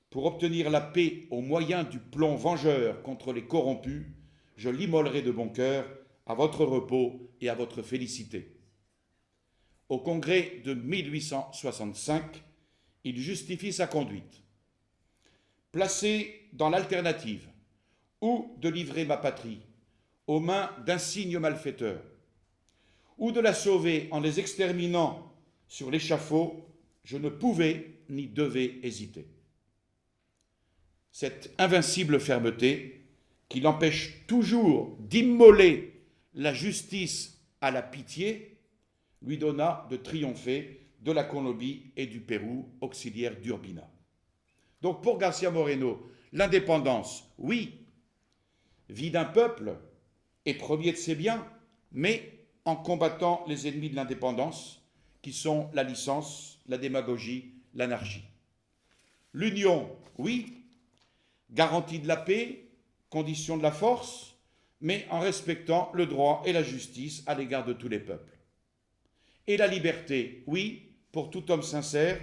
pour obtenir la paix au moyen du plomb vengeur contre les corrompus, je l'immolerai de bon cœur à votre repos et à votre félicité. Au congrès de 1865, il justifie sa conduite. Placé dans l'alternative, ou de livrer ma patrie aux mains d'insignes malfaiteurs, ou de la sauver en les exterminant sur l'échafaud, je ne pouvais ni devais hésiter. Cette invincible fermeté, qui l'empêche toujours d'immoler la justice à la pitié, lui donna de triompher de la Colombie et du Pérou, auxiliaire d'Urbina. Donc pour García Moreno, l'indépendance, oui, vie d'un peuple et premier de ses biens, mais en combattant les ennemis de l'indépendance, qui sont la licence, la démagogie, l'anarchie. L'union, oui, garantie de la paix, condition de la force, mais en respectant le droit et la justice à l'égard de tous les peuples. Et la liberté, oui, pour tout homme sincère,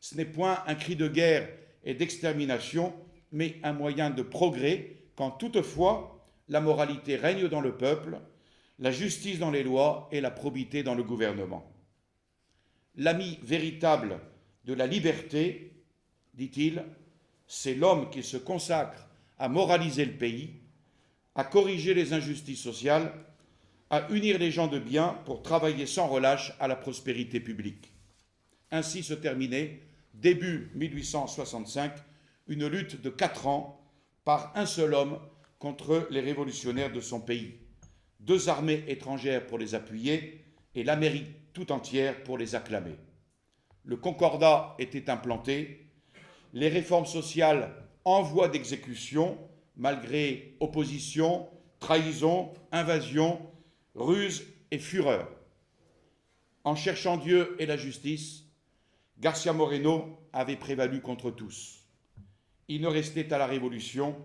ce n'est point un cri de guerre et d'extermination, mais un moyen de progrès quand toutefois la moralité règne dans le peuple, la justice dans les lois et la probité dans le gouvernement. L'ami véritable de la liberté, dit-il, c'est l'homme qui se consacre à moraliser le pays, à corriger les injustices sociales, à unir les gens de bien pour travailler sans relâche à la prospérité publique. Ainsi se terminait, début 1865, une lutte de 4 ans par un seul homme contre les révolutionnaires de son pays. 2 armées étrangères pour les appuyer et l'Amérique tout entière pour les acclamer. Le Concordat était implanté, les réformes sociales en voie d'exécution, malgré opposition, trahison, invasion, ruse et fureur. En cherchant Dieu et la justice, García Moreno avait prévalu contre tous. Il ne restait à la Révolution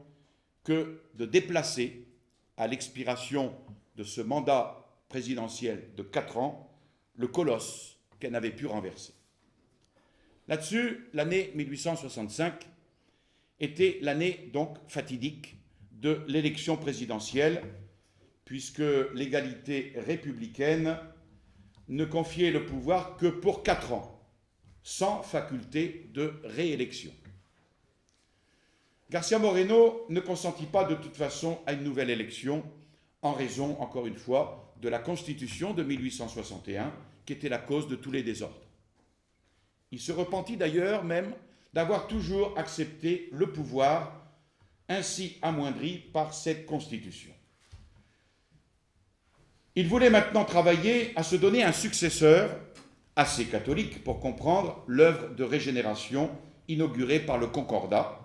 que de déplacer, à l'expiration de ce mandat présidentiel de 4 ans, le colosse qu'elle n'avait pu renverser. Là-dessus, l'année 1865 était l'année donc fatidique de l'élection présidentielle, puisque l'égalité républicaine ne confiait le pouvoir que pour 4 ans, sans faculté de réélection. García Moreno ne consentit pas de toute façon à une nouvelle élection, en raison, encore une fois, de la Constitution de 1861, qui était la cause de tous les désordres. Il se repentit d'ailleurs même d'avoir toujours accepté le pouvoir ainsi amoindri par cette Constitution. Il voulait maintenant travailler à se donner un successeur assez catholique pour comprendre l'œuvre de régénération inaugurée par le Concordat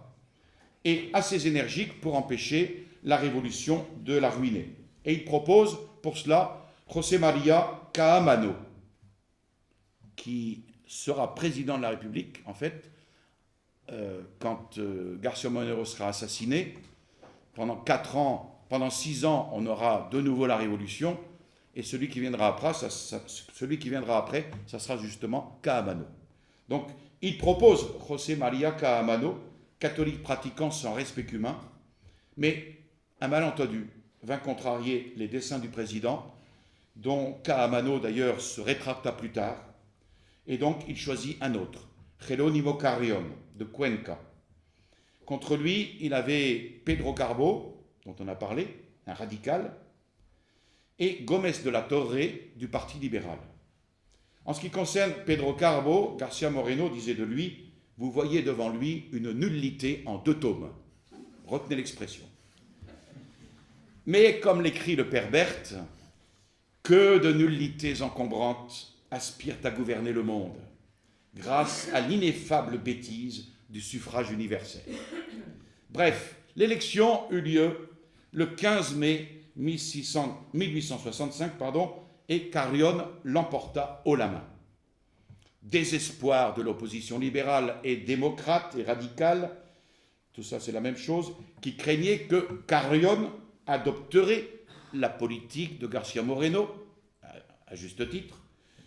et assez énergique pour empêcher la révolution de la ruiner. Et il propose pour cela José María Caamano, qui sera président de la République, en fait, quand García Moreno sera assassiné. Pendant 4 ans, pendant 6 ans, on aura de nouveau la Révolution, et celui qui viendra après, ça sera justement Caamano. Donc, il propose José María Caamano, catholique pratiquant sans respect humain, mais un malentendu vint contrarier les desseins du président, dont Caamano d'ailleurs se rétracta plus tard, et donc il choisit un autre, Jerónimo Carrión, de Cuenca. Contre lui, il avait Pedro Carbo, dont on a parlé, un radical, et Gómez de la Torre du Parti libéral. En ce qui concerne Pedro Carbo, García Moreno disait de lui « Vous voyez devant lui une nullité en 2 tomes ». Retenez l'expression. Mais comme l'écrit le père Berthe, que de nullités encombrantes aspirent à gouverner le monde, grâce à l'ineffable bêtise du suffrage universel. Bref, l'élection eut lieu le 15 mai 1865, et Carrión l'emporta haut la main. Désespoir de l'opposition libérale et démocrate et radicale, tout ça c'est la même chose, qui craignait que Carrión adopterait la politique de García Moreno, à juste titre,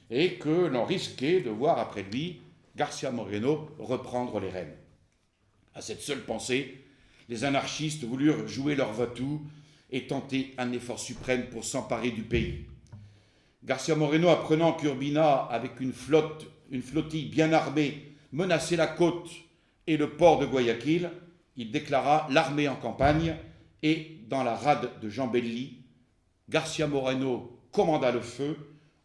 et que l'on risquait de voir après lui García Moreno reprendre les rênes. À cette seule pensée, les anarchistes voulurent jouer leur va-tout et tenter un effort suprême pour s'emparer du pays. García Moreno, apprenant qu'Urbina, avec une flottille bien armée, menaçait la côte et le port de Guayaquil, il déclara l'armée en campagne et, dans la rade de Jambelli, García Moreno commanda le feu,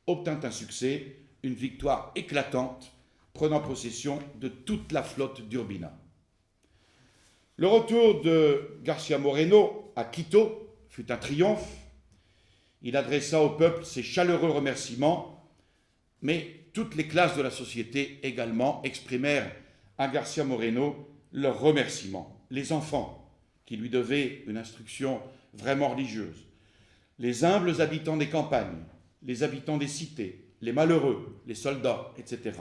obtint un succès, une victoire éclatante, prenant possession de toute la flotte d'Urbina. Le retour de García Moreno à Quito fut un triomphe. Il adressa au peuple ses chaleureux remerciements, mais toutes les classes de la société également exprimèrent à García Moreno leurs remerciements. Les enfants, qui lui devaient une instruction vraiment religieuse, les humbles habitants des campagnes, les habitants des cités, les malheureux, les soldats, etc.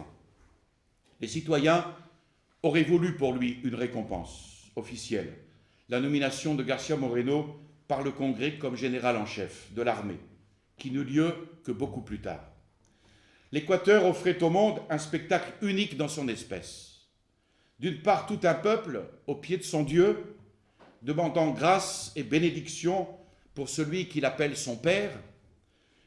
Les citoyens auraient voulu pour lui une récompense officielle, la nomination de García Moreno par le Congrès comme général en chef de l'armée, qui n'eut lieu que beaucoup plus tard. L'Équateur offrait au monde un spectacle unique dans son espèce. D'une part, tout un peuple, au pied de son Dieu, demandant grâce et bénédiction pour celui qu'il appelle son Père,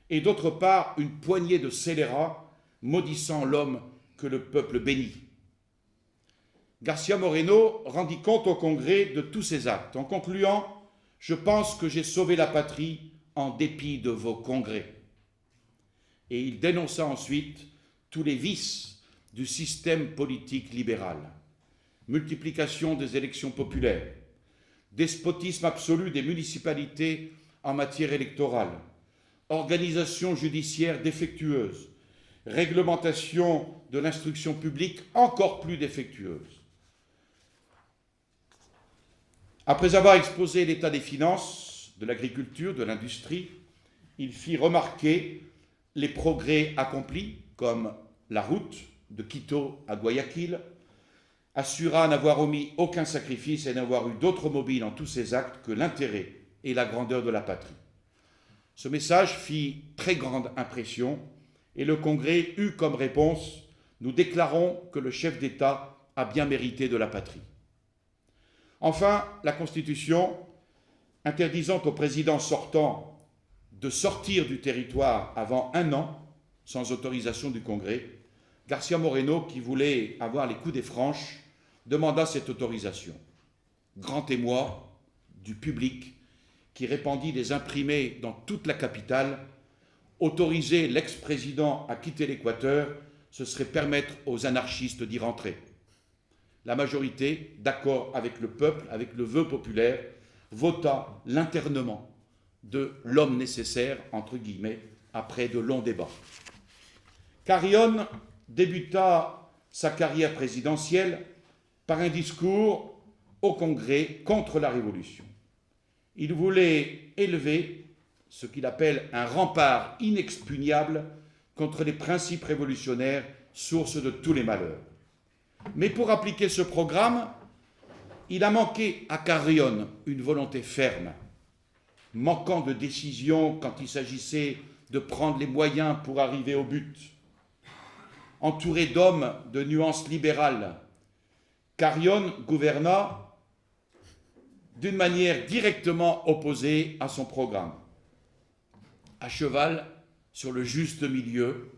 et d'autre part, une poignée de scélérats maudissant l'homme que le peuple bénit. García Moreno rendit compte au Congrès de tous ses actes, en concluant « Je pense que j'ai sauvé la patrie en dépit de vos congrès ». Et il dénonça ensuite tous les vices du système politique libéral. Multiplication des élections populaires, despotisme absolu des municipalités en matière électorale, organisation judiciaire défectueuse, réglementation de l'instruction publique encore plus défectueuse. Après avoir exposé l'état des finances, de l'agriculture, de l'industrie, il fit remarquer les progrès accomplis, comme la route de Quito à Guayaquil, assura n'avoir omis aucun sacrifice et n'avoir eu d'autre mobile en tous ses actes que l'intérêt et la grandeur de la patrie. Ce message fit très grande impression et le Congrès eut comme réponse « Nous déclarons que le chef d'État a bien mérité de la patrie ». Enfin, la Constitution, interdisant au président sortant de sortir du territoire avant 1 an, sans autorisation du Congrès, García Moreno, qui voulait avoir les coups des franches, demanda cette autorisation. Grand émoi du public qui répandit des imprimés dans toute la capitale. Autoriser l'ex-président à quitter l'Équateur, ce serait permettre aux anarchistes d'y rentrer. La majorité, d'accord avec le peuple, avec le vœu populaire, vota l'internement de l'homme nécessaire, entre guillemets, après de longs débats. Carrión débuta sa carrière présidentielle par un discours au Congrès contre la Révolution. Il voulait élever ce qu'il appelle un rempart inexpugnable contre les principes révolutionnaires, source de tous les malheurs. Mais pour appliquer ce programme, il a manqué à Carrión une volonté ferme, manquant de décision quand il s'agissait de prendre les moyens pour arriver au but. Entouré d'hommes de nuances libérales, Carrión gouverna d'une manière directement opposée à son programme. À cheval sur le juste milieu,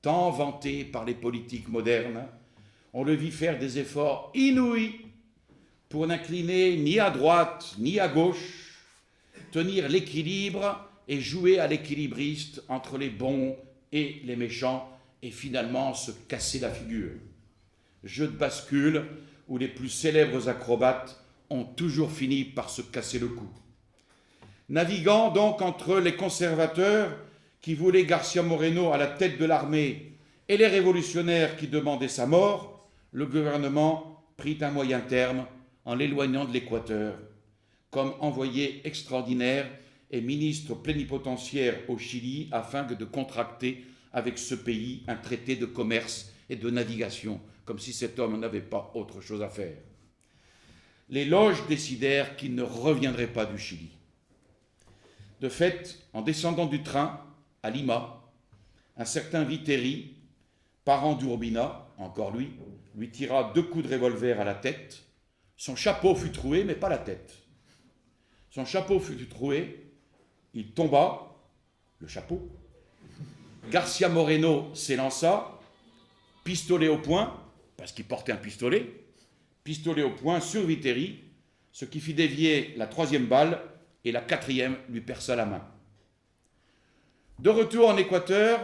tant vanté par les politiques modernes, on le vit faire des efforts inouïs pour n'incliner ni à droite ni à gauche, tenir l'équilibre et jouer à l'équilibriste entre les bons et les méchants, et finalement se casser la figure. Jeu de bascule où les plus célèbres acrobates ont toujours fini par se casser le cou. Naviguant donc entre les conservateurs qui voulaient García Moreno à la tête de l'armée et les révolutionnaires qui demandaient sa mort, le gouvernement prit un moyen terme en l'éloignant de l'Équateur, comme envoyé extraordinaire et ministre plénipotentiaire au Chili afin de contracter avec ce pays un traité de commerce et de navigation, comme si cet homme n'avait pas autre chose à faire. Les loges décidèrent qu'il ne reviendrait pas du Chili. De fait, en descendant du train à Lima, un certain Viteri, parent d'Urbina, encore lui tira 2 coups de revolver à la tête. Son chapeau fut troué, mais pas la tête. Son chapeau fut troué, il tomba, le chapeau. García Moreno s'élança, pistolet au poing, parce qu'il portait un pistolet au poing sur Viteri, ce qui fit dévier la 3e balle, et la 4e lui perça la main. De retour en Équateur,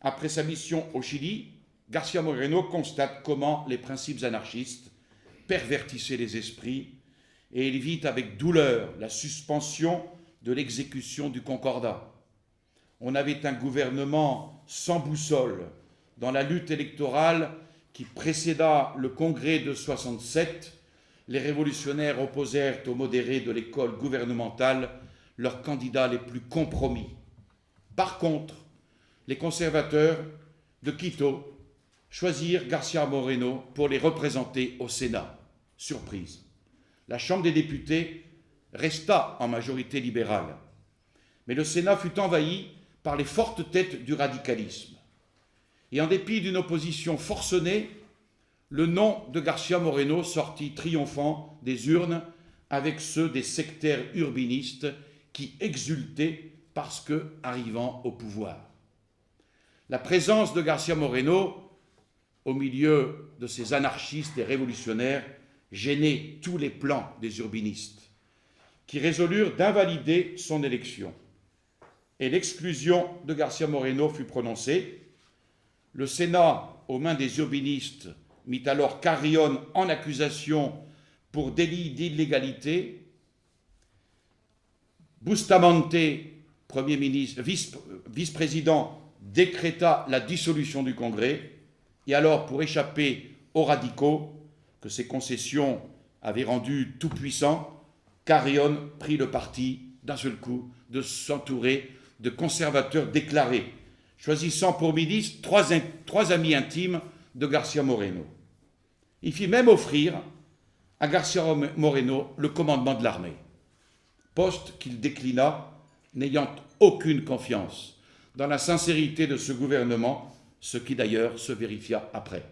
après sa mission au Chili, García Moreno constate comment les principes anarchistes pervertissaient les esprits, et il vit avec douleur la suspension de l'exécution du Concordat. On avait un gouvernement sans boussole dans la lutte électorale qui précéda le congrès de 67. Les révolutionnaires opposèrent aux modérés de l'école gouvernementale leurs candidats les plus compromis. Par contre, les conservateurs de Quito choisirent García Moreno pour les représenter au Sénat. Surprise. La Chambre des députés resta en majorité libérale. Mais le Sénat fut envahi par les fortes têtes du radicalisme. Et en dépit d'une opposition forcenée, le nom de García Moreno sortit triomphant des urnes avec ceux des sectaires urbinistes qui exultaient parce que arrivant au pouvoir. La présence de García Moreno au milieu de ces anarchistes et révolutionnaires gênait tous les plans des urbinistes, qui résolurent d'invalider son élection. Et l'exclusion de García Moreno fut prononcée. Le Sénat, aux mains des urbinistes, mit alors Carrión en accusation pour délit d'illégalité. Bustamante, Premier ministre, vice-président, décréta la dissolution du Congrès. Et alors, pour échapper aux radicaux, que ces concessions avaient rendus tout-puissants, Carrión prit le parti, d'un seul coup, de s'entourer de conservateurs déclarés, choisissant pour ministre 3 amis intimes de García Moreno. Il fit même offrir à García Moreno le commandement de l'armée, poste qu'il déclina, n'ayant aucune confiance dans la sincérité de ce gouvernement, ce qui d'ailleurs se vérifia après.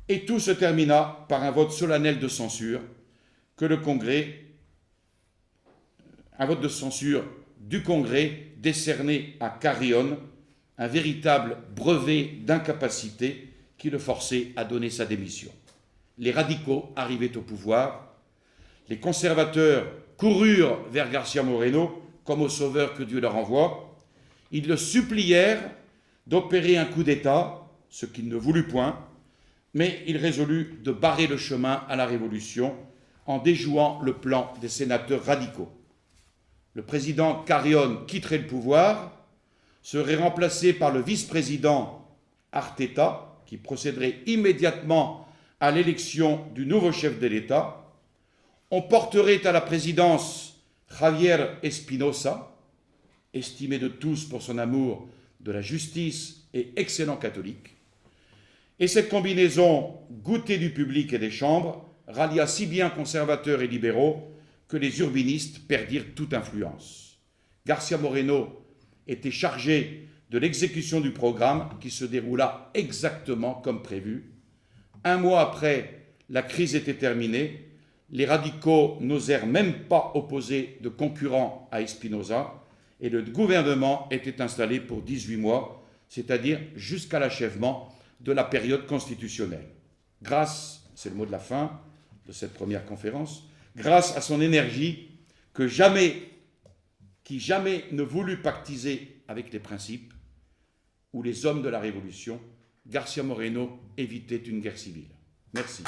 Et tout se termina par un vote solennel de censure que le Congrès, un vote de censure du Congrès décerné à Carrión, un véritable brevet d'incapacité qui le forçait à donner sa démission. Les radicaux arrivaient au pouvoir, les conservateurs coururent vers García Moreno comme au sauveur que Dieu leur envoie. Ils le supplièrent d'opérer un coup d'État, ce qu'il ne voulut point, mais il résolut de barrer le chemin à la révolution en déjouant le plan des sénateurs radicaux. Le président Carrión quitterait le pouvoir, serait remplacé par le vice-président Arteta, qui procéderait immédiatement à l'élection du nouveau chef de l'État. On porterait à la présidence Javier Espinosa, estimé de tous pour son amour de la justice et excellent catholique. Et cette combinaison goûtée du public et des chambres rallia si bien conservateurs et libéraux que les urbinistes perdirent toute influence. García Moreno était chargé de l'exécution du programme qui se déroula exactement comme prévu. Un mois après, la crise était terminée. Les radicaux n'osèrent même pas opposer de concurrent à Espinosa et le gouvernement était installé pour 18 mois, c'est-à-dire jusqu'à l'achèvement de la période constitutionnelle. Grâce, c'est le mot de la fin de cette première conférence, grâce à son énergie qui jamais ne voulut pactiser avec les principes ou les hommes de la Révolution, García Moreno évitait une guerre civile. Merci.